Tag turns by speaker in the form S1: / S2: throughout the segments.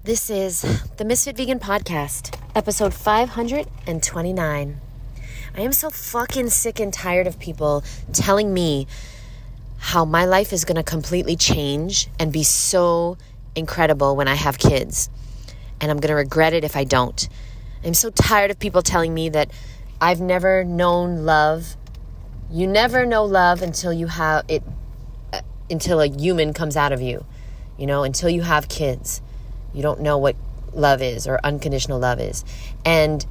S1: This is the Ms.FitVegan podcast, episode 529. I am so fucking sick and tired of people telling me how my life is going to completely change and be so incredible when I have kids. And I'm going to regret it if I don't. I'm so tired of people telling me that I've never known love. You never know love until you have it, until a human comes out of you, until you have kids. You don't know what love is or unconditional love is. And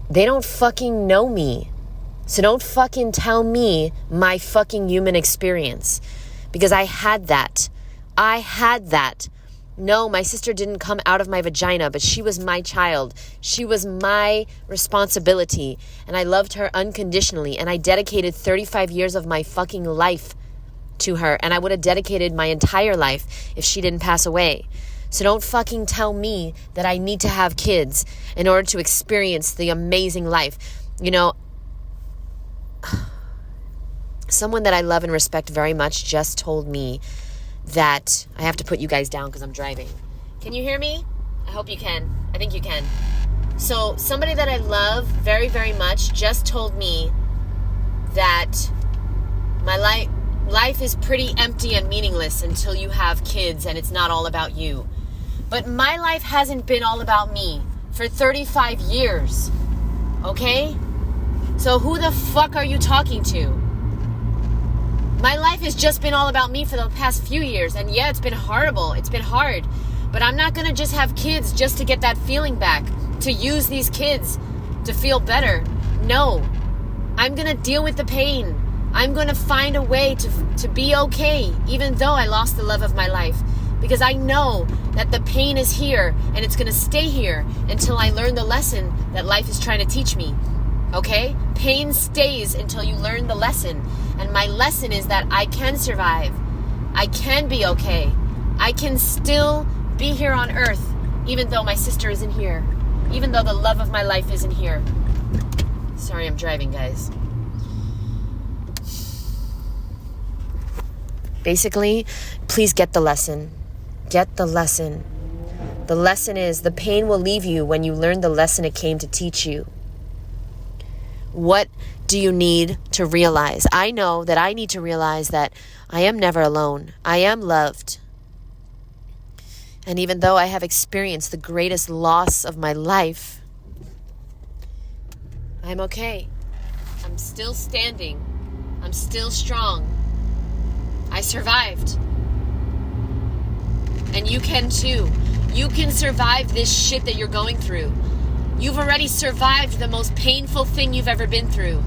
S1: they don't fucking know me. So don't fucking tell me my fucking human experience. Because I had that. No, my sister didn't come out of my vagina, but she was my child. She was my responsibility. And I loved her unconditionally. And I dedicated 35 years of my fucking life to her. And I would have dedicated my entire life if she didn't pass away. So don't fucking tell me that I need to have kids in order to experience the amazing life. Someone that I love and respect very much just told me that I have to put you guys down because I'm driving. Can you hear me? I hope you can. I think you can. So somebody that I love very, very much just told me that my life is pretty empty and meaningless until you have kids and it's not all about you. But my life hasn't been all about me for 35 years, okay? So who the fuck are you talking to? My life has just been all about me for the past few years. And yeah, it's been horrible. It's been hard. But I'm not going to just have kids just to get that feeling back, to use these kids to feel better. No, I'm going to deal with the pain. I'm going to find a way to be okay, even though I lost the love of my life. Because I know that the pain is here and it's going to stay here until I learn the lesson that life is trying to teach me. Okay? Pain stays until you learn the lesson. And my lesson is that I can survive. I can be okay. I can still be here on earth, even though my sister isn't here. Even though the love of my life isn't here. Sorry, I'm driving, guys. Basically, please get the lesson. Get the lesson. The lesson is the pain will leave you when you learn the lesson it came to teach you. What do you need to realize? I know that I need to realize that I am never alone. I am loved. And even though I have experienced the greatest loss of my life, I'm okay. I'm still standing. I'm still strong. I survived. And you can too. You can survive this shit that you're going through. You've already survived the most painful thing you've ever been through.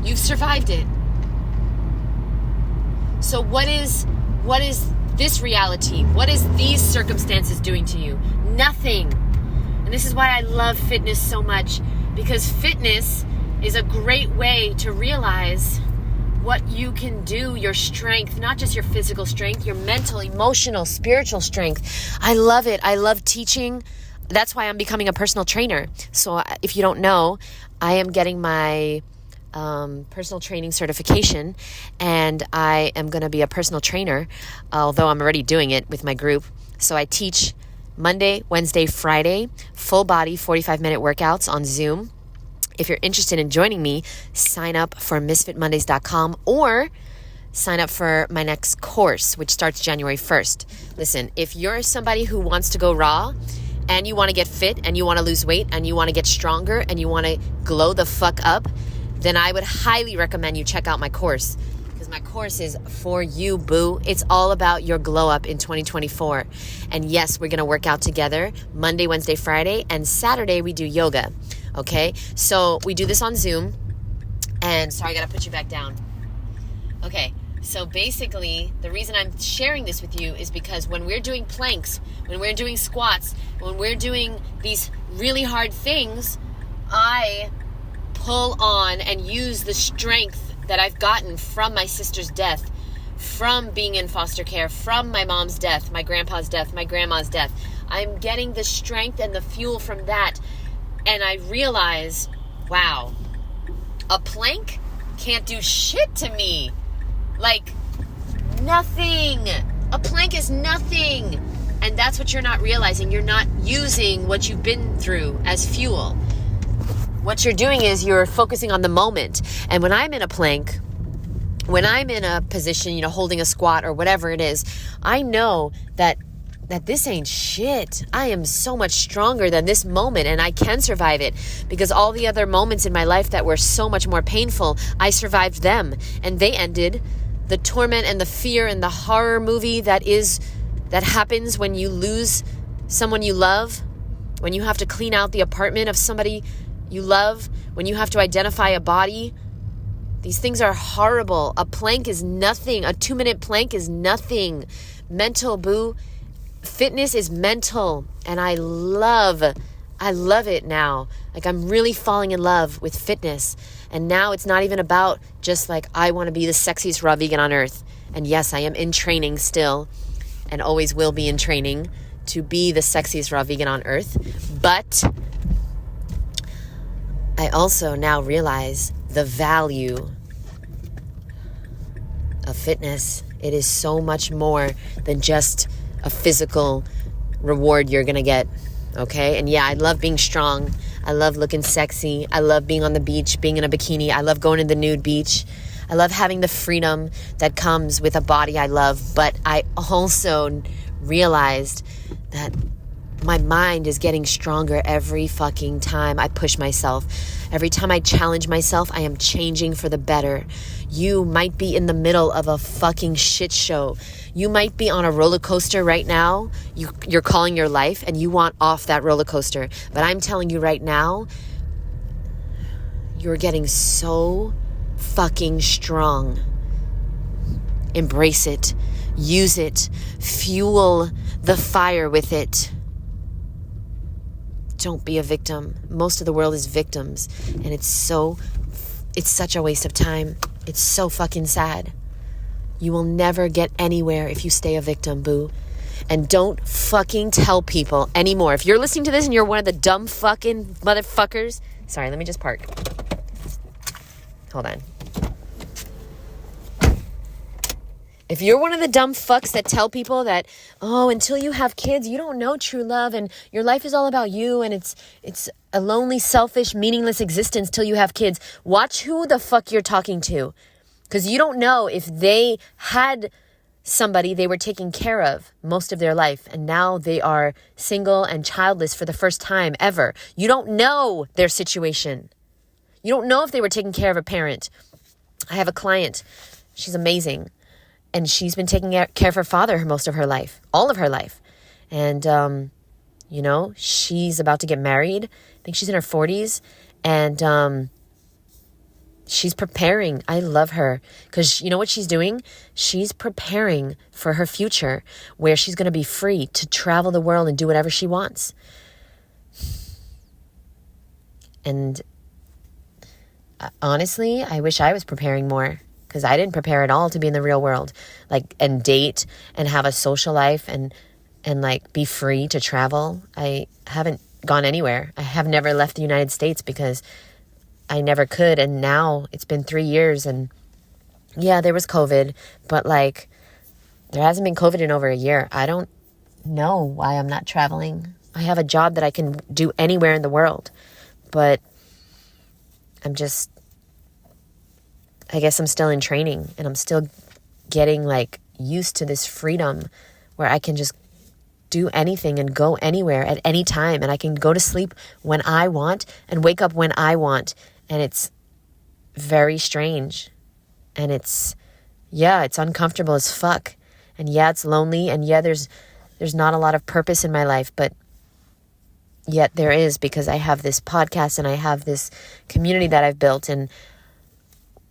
S1: You've survived it. So what is this reality? What is these circumstances doing to you? Nothing. And this is why I love fitness so much. Because fitness is a great way to realize what you can do, your strength, not just your physical strength, your mental, emotional, spiritual strength. I love it. I love teaching. That's why I'm becoming a personal trainer. So if you don't know, I am getting my personal training certification, and I am going to be a personal trainer, although I'm already doing it with my group. So I teach Monday, Wednesday, Friday, full body 45-minute workouts on Zoom. If you're interested in joining me, sign up for MsFitMondays.com or sign up for my next course, which starts January 1st. Listen, if you're somebody who wants to go raw and you want to get fit and you want to lose weight and you want to get stronger and you want to glow the fuck up, then I would highly recommend you check out my course, because my course is for you, boo. It's all about your glow up in 2024. And yes, we're going to work out together Monday, Wednesday, Friday, and Saturday we do yoga. Okay, so we do this on Zoom, and sorry, I gotta put you back down. Okay, so basically, the reason I'm sharing this with you is because when we're doing planks, when we're doing squats, when we're doing these really hard things, I pull on and use the strength that I've gotten from my sister's death, from being in foster care, from my mom's death, my grandpa's death, my grandma's death. I'm getting the strength and the fuel from that. And I realize, wow, a plank can't do shit to me. Like, nothing. A plank is nothing. And that's what you're not realizing. You're not using what you've been through as fuel. What you're doing is you're focusing on the moment. And when I'm in a plank, when I'm in a position, holding a squat or whatever it is, I know that this ain't shit. I am so much stronger than this moment, and I can survive it, because all the other moments in my life that were so much more painful, I survived them, and they ended. The torment and the fear and the horror movie that happens when you lose someone you love, when you have to clean out the apartment of somebody you love, when you have to identify a body. These things are horrible. A plank is nothing. A 2-minute plank is nothing. Mental, boo. Fitness is mental, and I love it now. Like, I'm really falling in love with fitness, and now it's not even about just like, I want to be the sexiest raw vegan on earth. And yes, I am in training still, and always will be in training to be the sexiest raw vegan on earth. But I also now realize the value of fitness. It is so much more than just a physical reward you're gonna get, okay? And yeah, I love being strong. I love looking sexy. I love being on the beach, being in a bikini. I love going to the nude beach. I love having the freedom that comes with a body I love. But I also realized that my mind is getting stronger every fucking time I push myself. Every time I challenge myself, I am changing for the better. You might be in the middle of a fucking shit show. You might be on a roller coaster right now. You're calling your life, and you want off that roller coaster. But I'm telling you right now, you're getting so fucking strong. Embrace it. Use it. Fuel the fire with it. Don't be a victim. Most of the world is victims, and it's such a waste of time. It's so fucking sad. You will never get anywhere if you stay a victim, boo. And don't fucking tell people anymore. If you're listening to this and you're one of the dumb fucking motherfuckers. Sorry, let me just park. Hold on. If you're one of the dumb fucks that tell people that, until you have kids, you don't know true love, and your life is all about you, and it's a lonely, selfish, meaningless existence till you have kids, watch who the fuck you're talking to. Because you don't know if they had somebody they were taking care of most of their life, and now they are single and childless for the first time ever. You don't know their situation. You don't know if they were taking care of a parent. I have a client. She's amazing. And she's been taking care of her father most of her life, all of her life. And, she's about to get married. I think she's in her 40s. And she's preparing. I love her. Because you know what she's doing? She's preparing for her future, where she's going to be free to travel the world and do whatever she wants. And honestly, I wish I was preparing more. Because I didn't prepare at all to be in the real world, and date and have a social life and be free to travel. I haven't gone anywhere. I have never left the United States because I never could. And now it's been 3 years, and yeah, there was COVID, but there hasn't been COVID in over a year. I don't know why I'm not traveling. I have a job that I can do anywhere in the world, but I guess I'm still in training, and I'm still getting used to this freedom where I can just do anything and go anywhere at any time. And I can go to sleep when I want and wake up when I want. And it's very strange. And it's uncomfortable as fuck. And yeah, it's lonely. And yeah, there's not a lot of purpose in my life, but yet there is, because I have this podcast and I have this community that I've built. And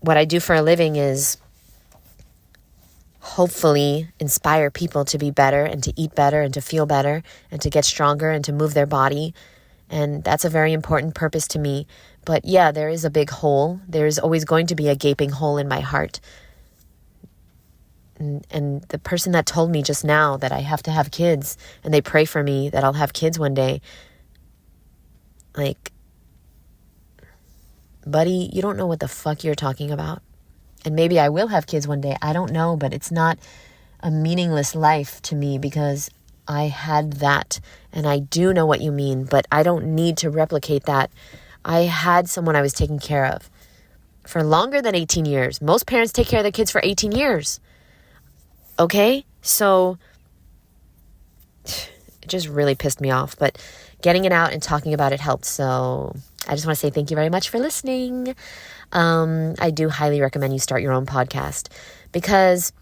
S1: what I do for a living is hopefully inspire people to be better and to eat better and to feel better and to get stronger and to move their body. And that's a very important purpose to me. But yeah, there is a big hole. There's always going to be a gaping hole in my heart. And the person that told me just now that I have to have kids, and they pray for me that I'll have kids one day, buddy, you don't know what the fuck you're talking about. And maybe I will have kids one day. I don't know, but it's not a meaningless life to me, because I had that, and I do know what you mean, but I don't need to replicate that. I had someone I was taking care of for longer than 18 years. Most parents take care of their kids for 18 years. Okay? So it just really pissed me off, but getting it out and talking about it helped. So I just want to say thank you very much for listening. I do highly recommend you start your own podcast, because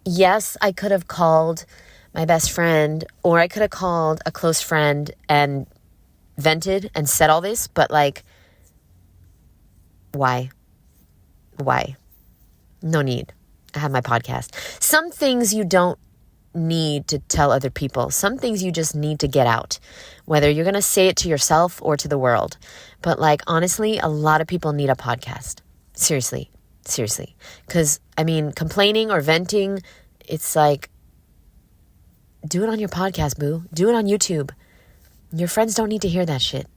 S1: yes, I could have called my best friend, or I could have called a close friend and vented and said all this, but like, why? No need. I have my podcast. Some things you don't need to tell other people. Some things you just need to get out, whether you're going to say it to yourself or to the world. But like, honestly, a lot of people need a podcast. Seriously. Because, I mean, complaining or venting, it's like, do it on your podcast, boo. Do it on YouTube. Your friends don't need to hear that shit.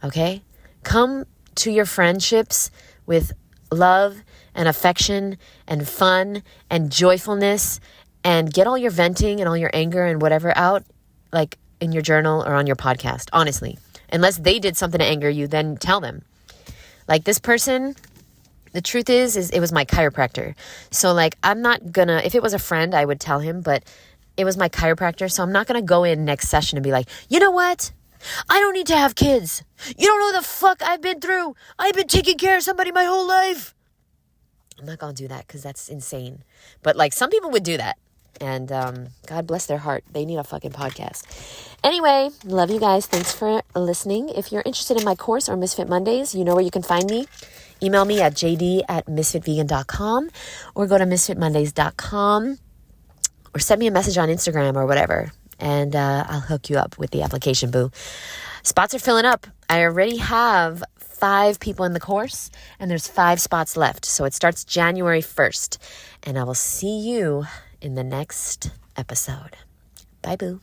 S1: Okay? Come to your friendships with love and affection and fun and joyfulness, and get all your venting and all your anger and whatever out, like in your journal or on your podcast, honestly. Unless they did something to anger you, then tell them. Like this person, the truth is it was my chiropractor. So like, I'm not gonna, if it was a friend, I would tell him, but it was my chiropractor. So I'm not gonna go in next session and be like, you know what? I don't need to have kids. You don't know the fuck I've been through. I've been taking care of somebody my whole life. I'm not gonna do that, because that's insane. But like, some people would do that. And God bless their heart. They need a fucking podcast. Anyway, love you guys. Thanks for listening. If you're interested in my course or Misfit Mondays, you know where you can find me. Email me at jd@misfitvegan.com, or go to misfitmondays.com, or send me a message on Instagram or whatever. And I'll hook you up with the application, boo. Spots are filling up. I already have 5 people in the course, and there's 5 spots left. So it starts January 1st. And I will see you in the next episode. Bye, boo.